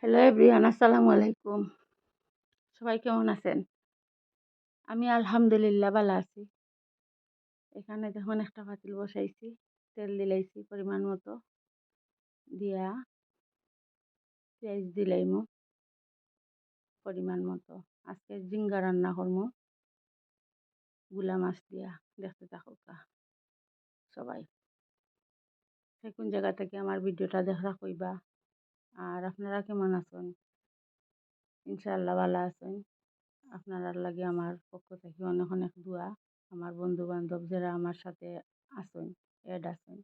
Hello everyone, আসসালামু আলাইকুম। সবাই কেমন আছেন? আমি আলহামদুলিল্লাহ ভালো আছি। এখানে দেখুন একটা পাতিল বসাইছি, তেল দিলাইছি পরিমাণ মতো, দিয়া পেঁয়াজ দিলাইমু পরিমাণ মতো। আজকে জিঙ্গা রান্না করমু গুলা মাছ দিয়া। দেখতে থাকুকা সবাই। সে কোন জায়গা থেকে আমার ভিডিওটা দেখা কইবা। আর আপনারা কেমন আছেন? ইনশাআল্লাহ ভালো আছেন। আপনারা লাগে আমার পক্ষ থেকে অনেক অনেক দোয়া। আমার বন্ধু বান্ধব যারা আমার সাথে আছেন, এড আছেন,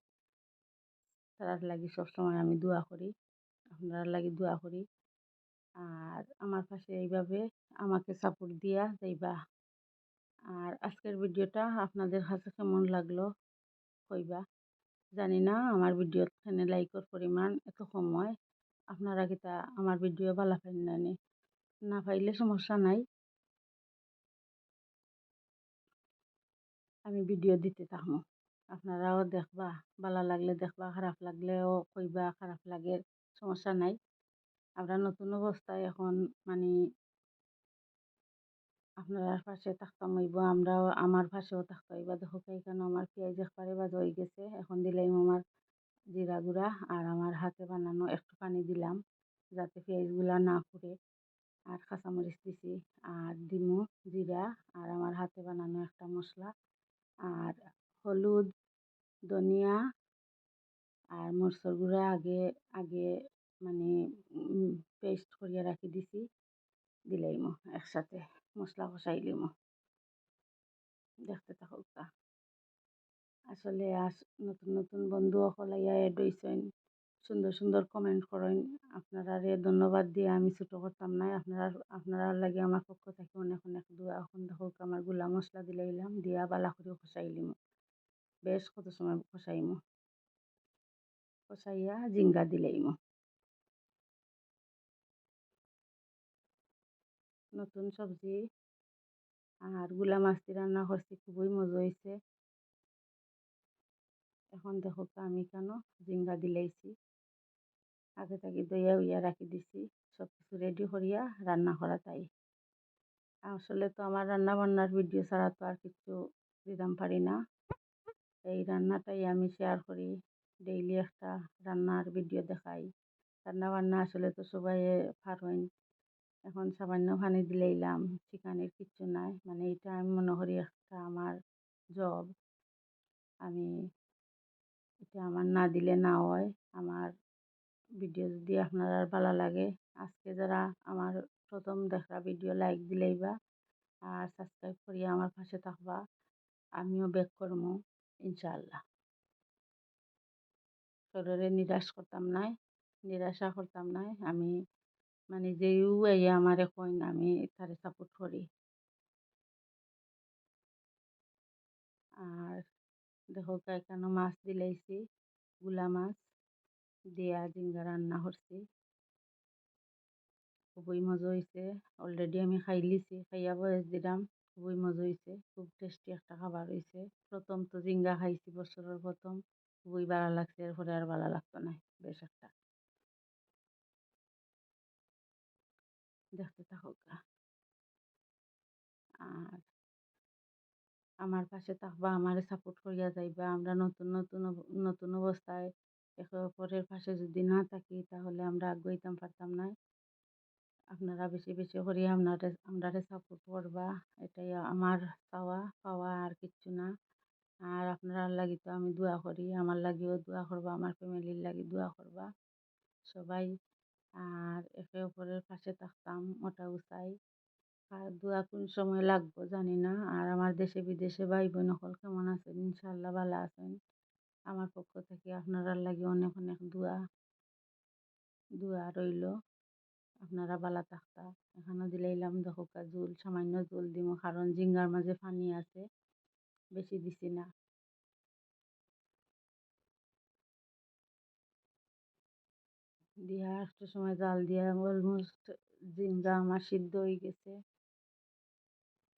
তারার লাগি সবসময় আমি দোয়া করি, আপনার লাগি দোয়া করি। আর আমার পাশে এইভাবে আমাকে সাপোর্ট দিয়া যাইবা। আর আজকের ভিডিওটা আপনাদের কাছে কেমন লাগলো কইবা। জানি না আমার ভিডিও এখানে লাইকের পরিমাণ এত কম হয়। আপনারা কিতা আমার ভিডিও ভালো পাইন না পাইলে সমস্যা নাই, আমি ভিডিও দিতে থাকবো। আপনারাও দেখবা, ভালো লাগলে দেখবা, খারাপ লাগলেও কইবা, খারাপ লাগে সমস্যা নাই। আমরা নতুন অবস্থায় এখন মানে আপনারা পাশে থাকতাম হইব, আমরাও আমার পাশেও থাকতে হইবা। দেখো এখানে আমার পেঁয়াজ একবারে ভাজা হয়ে গেছে। এখন দিলাম আমার জিরা গুঁড়া আর আমার হাতে বানানো একটু পানি দিলাম যাতে পেঁয়াজগুলা না পুড়ে। আর কাঁচামরিচ দিছি আর দিমু জিরা আর আমার হাতে বানানো একটা মশলা আর হলুদ, ধনিয়া আর মরচর গুঁড়া আগে আগে মানে পেস্ট করিয়া রাখি দিছি, দিলাইমু একসাথে মশলা কষাইলিমু। দেখতে থাকুকা। আসলে নতুন নতুন বন্ধু সকল এড হইছেন, সুন্দর সুন্দর কমেন্ট করেন। আপনারা ধন্যবাদ দিয়ে আমি ছোটো করতাম নাই। আপনারা লাগে আমার পক্ষ থেকে অনেক অনেক দোয়া। এখন দেখুক আমার গুলা মশলা দিলাইলাম, দিয়া বালা করে কষাইলিমু। বেশ কত সময় কষাইমু, কষাইয়া জিঙ্গা দিলাইমু। নতুন সবজি আর গুলা মাছ রান্না করছি, খুবই মজা হয়েছে। এখন দেখুক আমি কেন জিঙ্গা দিলাইছি, আগে থেকে দইয়া উইয়া রাখি দিছি, সব কিছু রেডি করিয়া রান্না করা তাই। আসলে তো আমার রান্না বান্নার ভিডিও ছাড়া তো আর কিছু দিতাম পারি না। এই রান্নাটাই আমি শেয়ার করি, ডেইলি একটা রান্নার ভিডিও দেখাই। রান্না বান্না আসলে তো সবাই পারেন। এখন সামান্য পানি দিলাইলাম, চিকেনের কিচ্ছু নাই। মানে এটা আমি মনে করি একটা আমার জব। আমি এটা আমার না দিলে না হয়। আমার ভিডিও যদি আপনার ভালো লাগে, আজকে যারা আমার প্রথম দেখা ভিডিও লাইক দিলেইবা আর সাবস্ক্রাইব করিয়া আমার পাশে থাকবা। আমিও ব্যাক করবো ইনশাআল্লাহ। শরীরে নিরাশা করতাম নাই। আমি মানে যেও আইয়া আমারে কইন আমি তারে সাপোর্ট করি। আর দেখো এখানে মাছ দিলাইছি, গুলা মাছ দিয়া জিঙ্গা রান্না করছি, খুবই মজা হয়েছে। অলরেডি আমি খাই লিছি, খাইয়া বয়স দিলাম। খুবই মজা হয়েছে, খুব টেস্টি একটা খাবার হয়েছে। প্রথম তো জিঙ্গা খাইছি বছরের প্রথম, খুবই ভালো লাগছে। এরপরে আর ভালো লাগতো না বেশ একটা। দেখতে থাকুক। আর আমার পাশে থাকবা, আমারে সাপোর্ট করিয়া যাইবা। আমরা নতুন অবস্থায় একে অপরের পাশে যদি না থাকি তাহলে আমরা আগাইতাম পারতাম না। আপনারা বেশি বেশি করিয়া আমরারে সাপোর্ট করবা, এটাই আমার পাওয়া আর কিচ্ছু না। আর আপনারা লাগি তো আমি দোয়া করি, আমার লাগিও দোয়া করবা, আমার ফ্যামিলির লাগি দোয়া করবা সবাই। আর একে অপরের পাশে থাকতাম ওটাও চাই। আর দোয়া কোন সময় লাগবো জানি না। আর আমার দেশে বিদেশে ভাই বোন সকল কেমন আছেন? ইনশাআল্লাহ ভালো আছেন। আমার পক্ষ থেকে আপনারা লাগে অনেক অনেক দোয়া রইল। আপনারা ভালো থাকতা। এখানে দিলাইলাম দেখো জোল, সামান্য জোল দিমু, কারণ জিঙ্গার মাঝে পানি আছে, বেশি দিছি না। দিয়া একটু সময় জাল দিয়া অলমোস্ট জিঙ্গা আমার সিদ্ধ হয়ে গেছে।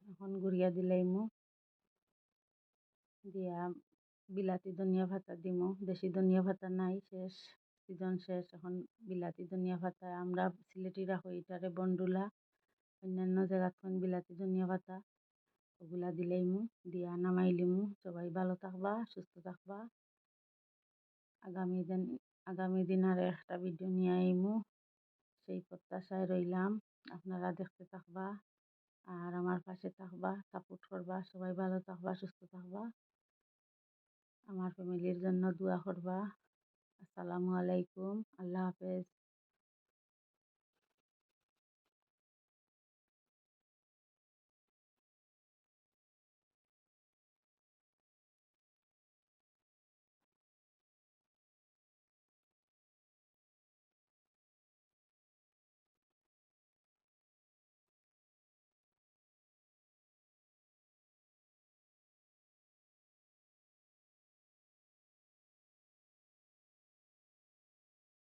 এখন গুড়িয়া দিলাইমু, দিয়া বিলাতি ধনিয়া পাতা দিমু। দেশি ধনিয়া পাতা নাই, শেষ। সিজন শেষ, এখন বিলাতি ধনিয়া পাতা, আমরা সিলেটিরা কই এটারে বন্ডুলা, অন্যান্য জায়গাত কোন বিলাতি ধনিয়া পাতা, ওগুলা দিলেইমু, দিয়া নামাইলিমু। সবাই ভালো থাকবা, সুস্থ থাকবা। আগামী দিন আগামী দিন আর একটা ভিডিও নিয়ে আইমু, সেই প্রত্যাশায় রইলাম। আপনারা দেখতে থাকবা আর আমার পাশে থাকবা, সাপোর্ট করবা। সবাই ভালো থাকবা, সুস্থ থাকবা। আমার ফ্যামিলির জন্য দোয়া করবা। আসসালামু আলাইকুম, আল্লাহ হাফেজ।